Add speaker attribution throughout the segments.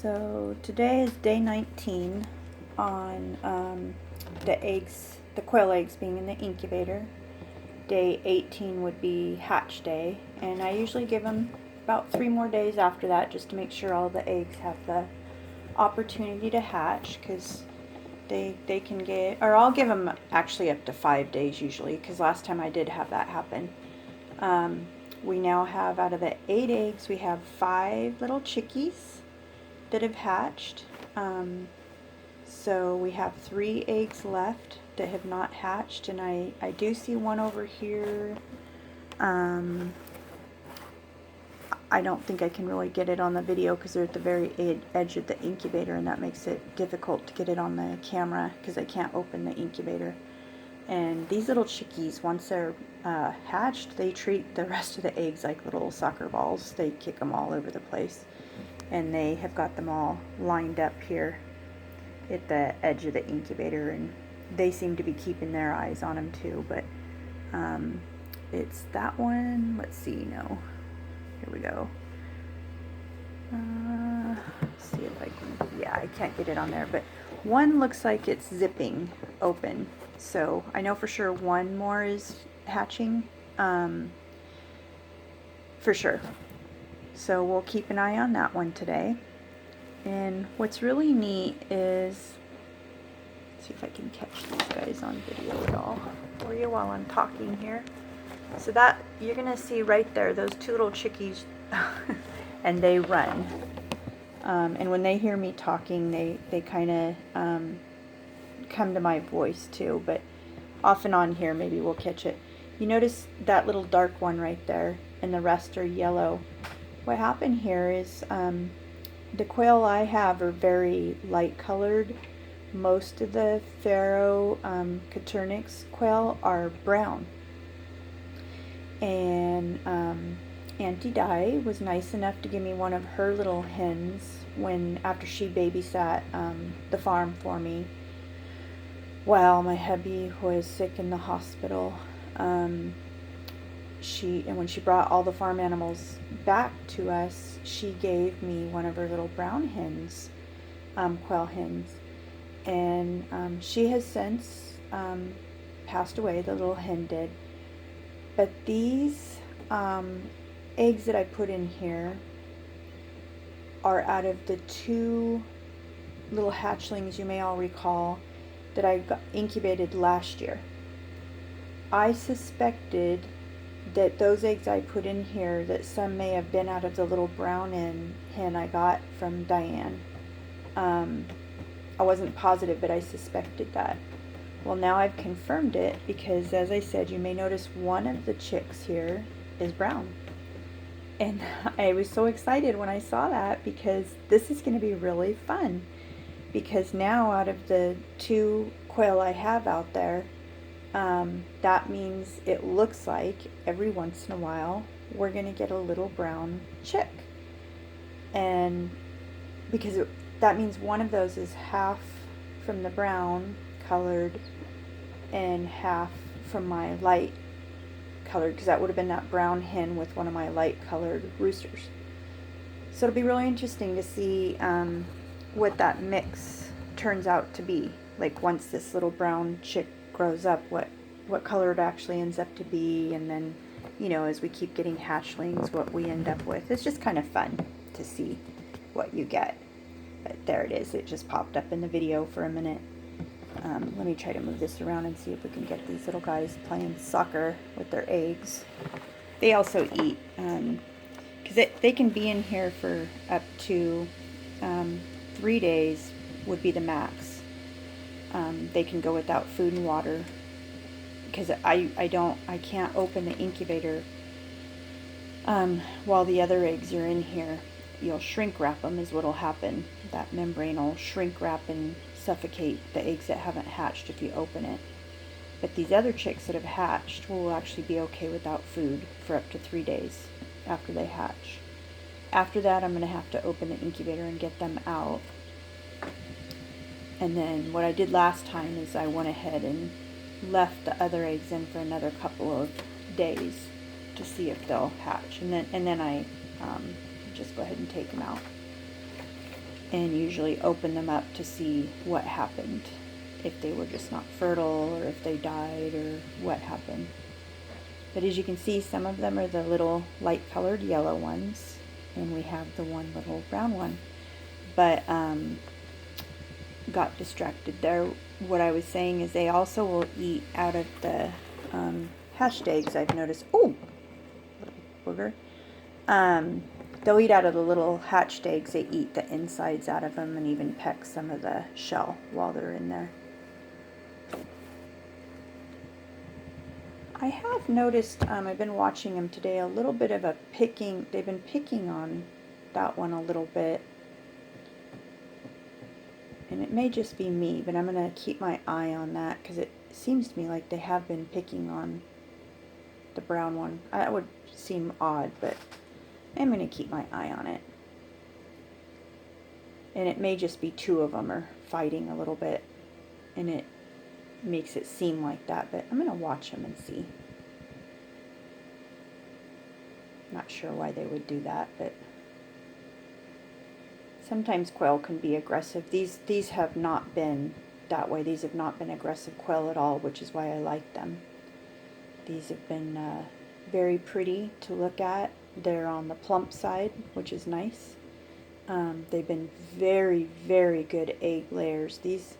Speaker 1: So today is day 19 on the quail eggs being in the incubator. Day 18 would be hatch day, and I usually give them about 3 more days after that just to make sure all the eggs have the opportunity to hatch, because they can get, or I'll give them actually up to 5 days usually, because last time I did have that happen. We now have, out of the 8 eggs, we have 5 little chickies that have hatched. So we have 3 eggs left that have not hatched, and I do see one over here. I don't think I can really get it on the video because they're at the very edge of the incubator, and that makes it difficult to get it on the camera because I can't open the incubator. And these little chickies, once they're hatched, they treat the rest of the eggs like little soccer balls. They kick them all over the place. And they have got them all lined up here at the edge of the incubator, and they seem to be keeping their eyes on them too. But it's that one. Let's see. No, here we go. Let's see if I can. Yeah, I can't get it on there, but one looks like it's zipping open, so I know for sure one more is hatching, for sure. So we'll keep an eye on that one today. And what's really neat is, let's see if I can catch these guys on video at all for you while I'm talking here. So that, you're gonna see right there, those 2 little chickies, and they run. And when they hear me talking, they kind of come to my voice too, but off and on here, maybe we'll catch it. You notice that little dark one right there, and the rest are yellow. What happened here is the quail I have are very light colored. Most of the Pharaoh Caturnix quail are brown. And Auntie Di was nice enough to give me one of her little hens after she babysat the farm for me while my hubby was sick in the hospital. And when she brought all the farm animals back to us, she gave me one of her little brown hens, quail hens, and she has since passed away. The little hen did. But these eggs that I put in here are out of the 2 little hatchlings you may all recall that I incubated last year. I suspected that those eggs I put in here, that some may have been out of the little brown hen I got from Diane. I wasn't positive, but I suspected that. Well, now I've confirmed it, because as I said, you may notice one of the chicks here is brown. And I was so excited when I saw that, because this is going to be really fun. Because now, out of the 2 quail I have out there, that means it looks like every once in a while we're going to get a little brown chick. And because that means one of those is half from the brown colored and half from my light colored, because that would have been that brown hen with one of my light colored roosters. So it'll be really interesting to see what that mix turns out to be. Like, once this little brown chick grows up, what color it actually ends up to be, and then, you know, as we keep getting hatchlings, what we end up with. It's just kind of fun to see what you get. But there it is. It just popped up in the video for a minute. Let me try to move this around and see if we can get these little guys playing soccer with their eggs. They also eat, because they can be in here for up to 3 days would be the max. They can go without food and water, because I can't open the incubator while the other eggs are in here. You'll shrink wrap them is what'll happen. That membrane will shrink wrap and suffocate the eggs that haven't hatched if you open it. But these other chicks that have hatched will actually be okay without food for up to 3 days after they hatch. After that, I'm going to have to open the incubator and get them out. And then what I did last time is I went ahead and left the other eggs in for another couple of days to see if they'll hatch. And then I just go ahead and take them out. and usually open them up to see what happened, if they were just not fertile or if they died or what happened. But as you can see, some of them are the little light colored yellow ones, and we have the one little brown one. But got distracted there. What I was saying is they also will eat out of the hatched eggs, I've noticed. Oh, little booger. They'll eat out of the little hatched eggs. They eat the insides out of them and even peck some of the shell while they're in there. I have noticed, I've been watching them today, a little bit of a picking. They've been picking on that one a little bit. And it may just be me, but I'm going to keep my eye on that because it seems to me like they have been picking on the brown one. That would seem odd, but I'm going to keep my eye on it. And it may just be two of them are fighting a little bit, and it makes it seem like that, but I'm going to watch them and see. Not sure why they would do that, but sometimes quail can be aggressive. These have not been that way. These have not been aggressive quail at all, which is why I like them. These have been very pretty to look at. They're on the plump side, which is nice. They've been very, very good egg layers. These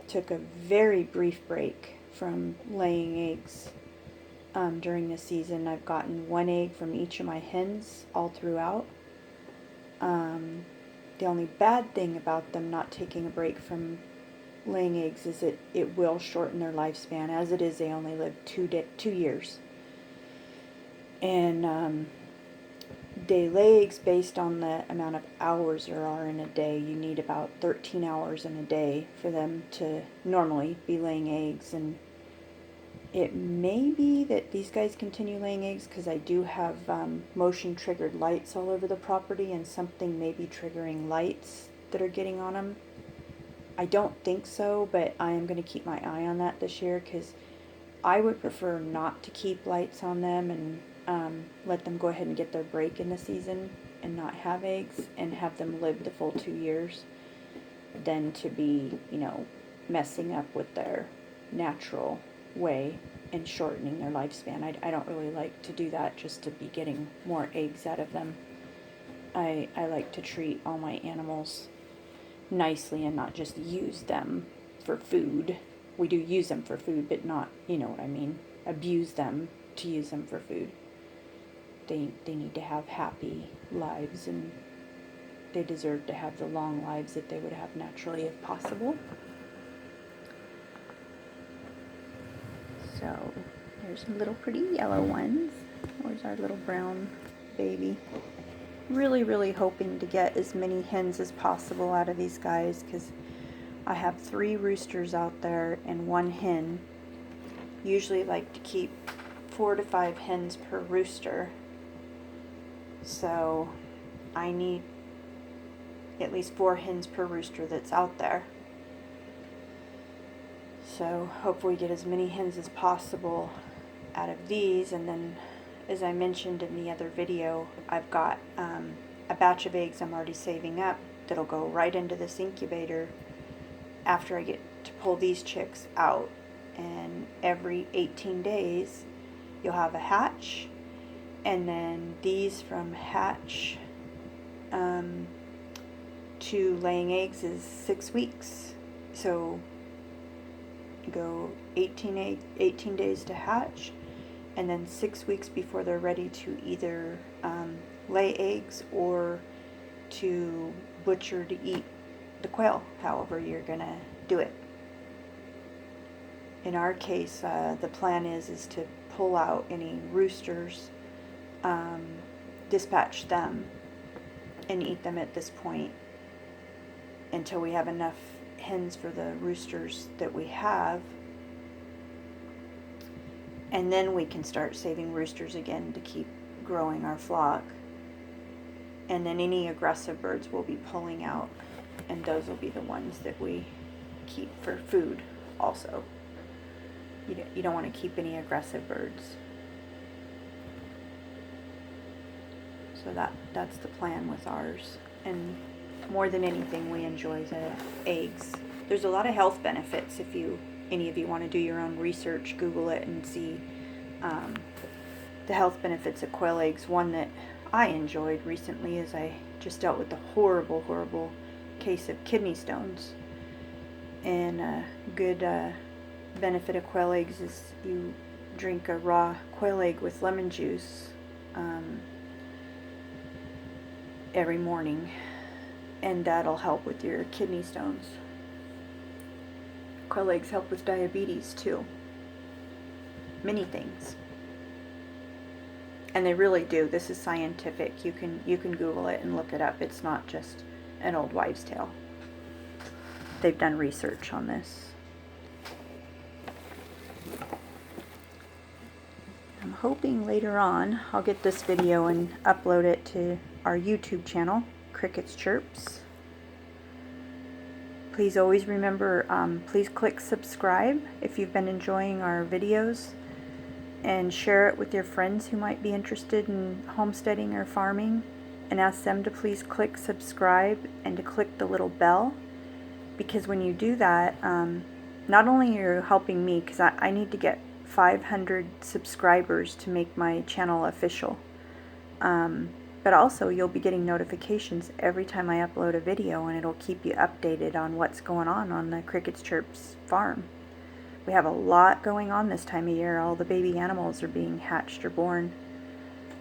Speaker 1: took a very brief break from laying eggs during the season. I've gotten one egg from each of my hens all throughout. The only bad thing about them not taking a break from laying eggs is it will shorten their lifespan. As it is, they only live 2 years. And they lay eggs based on the amount of hours there are in a day. You need about 13 hours in a day for them to normally be laying eggs. And it may be that these guys continue laying eggs because I do have motion triggered lights all over the property, and something may be triggering lights that are getting on them. I don't think so, but I am going to keep my eye on that this year because I would prefer not to keep lights on them and let them go ahead and get their break in the season and not have eggs and have them live the full 2 years than to be, messing up with their natural way and shortening their lifespan. I don't really like to do that just to be getting more eggs out of them. I like to treat all my animals nicely and not just use them for food. We do use them for food, but not, you know what I mean, abuse them to use them for food. They need to have happy lives, and they deserve to have the long lives that they would have naturally if possible. So there's some little pretty yellow ones. There's our little brown baby. Really, really hoping to get as many hens as possible out of these guys because I have 3 roosters out there and 1 hen. Usually like to keep 4 to 5 hens per rooster. So I need at least 4 hens per rooster that's out there. So hopefully get as many hens as possible out of these. And then, as I mentioned in the other video, I've got a batch of eggs I'm already saving up that'll go right into this incubator after I get to pull these chicks out. And every 18 days you'll have a hatch, and then these from hatch to laying eggs is 6 weeks. So go 18 days to hatch, and then 6 weeks before they're ready to either lay eggs or to butcher to eat the quail, however you're gonna do it. In our case, the plan is to pull out any roosters, dispatch them, and eat them at this point until we have enough hens for the roosters that we have, and then we can start saving roosters again to keep growing our flock. And then any aggressive birds we'll be pulling out, and those will be the ones that we keep for food also. You don't want to keep any aggressive birds. So that's the plan with ours. And more than anything, we enjoy the eggs. There's a lot of health benefits. If any of you want to do your own research, Google it and see the health benefits of quail eggs. One that I enjoyed recently is I just dealt with a horrible, horrible case of kidney stones. And a good benefit of quail eggs is you drink a raw quail egg with lemon juice every morning, and that'll help with your kidney stones. Quail eggs help with diabetes too. Many things. And they really do. This is scientific. You can Google it and look it up. It's not just an old wives' tale. They've done research on this. I'm hoping later on I'll get this video and upload it to our YouTube channel, Crickets Chirps. Please always remember, please click subscribe if you've been enjoying our videos, and share it with your friends who might be interested in homesteading or farming, and ask them to please click subscribe and to click the little bell, because when you do that, not only are you helping me, because I need to get 500 subscribers to make my channel official, but also you'll be getting notifications every time I upload a video, and it'll keep you updated on what's going on the Crickets Chirps farm. We have a lot going on this time of year. All the baby animals are being hatched or born,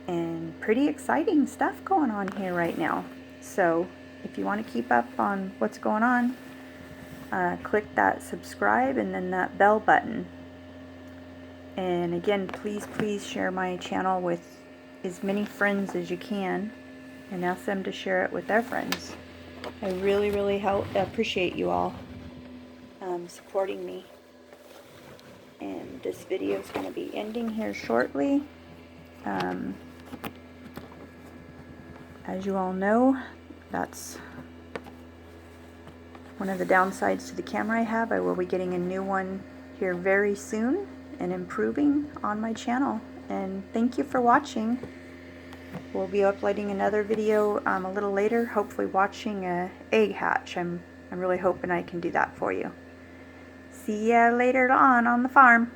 Speaker 1: and pretty exciting stuff going on here right now. So if you want to keep up on what's going on, click that subscribe and then that bell button. And again, please share my channel with as many friends as you can, and ask them to share it with their friends. I really appreciate you all supporting me. And this video is going to be ending here shortly. As you all know, that's one of the downsides to the camera I have. I will be getting a new one here very soon and improving on my channel. And thank you for watching. We'll be uploading another video a little later, hopefully watching an egg hatch. I'm really hoping I can do that for you. See ya later on the farm.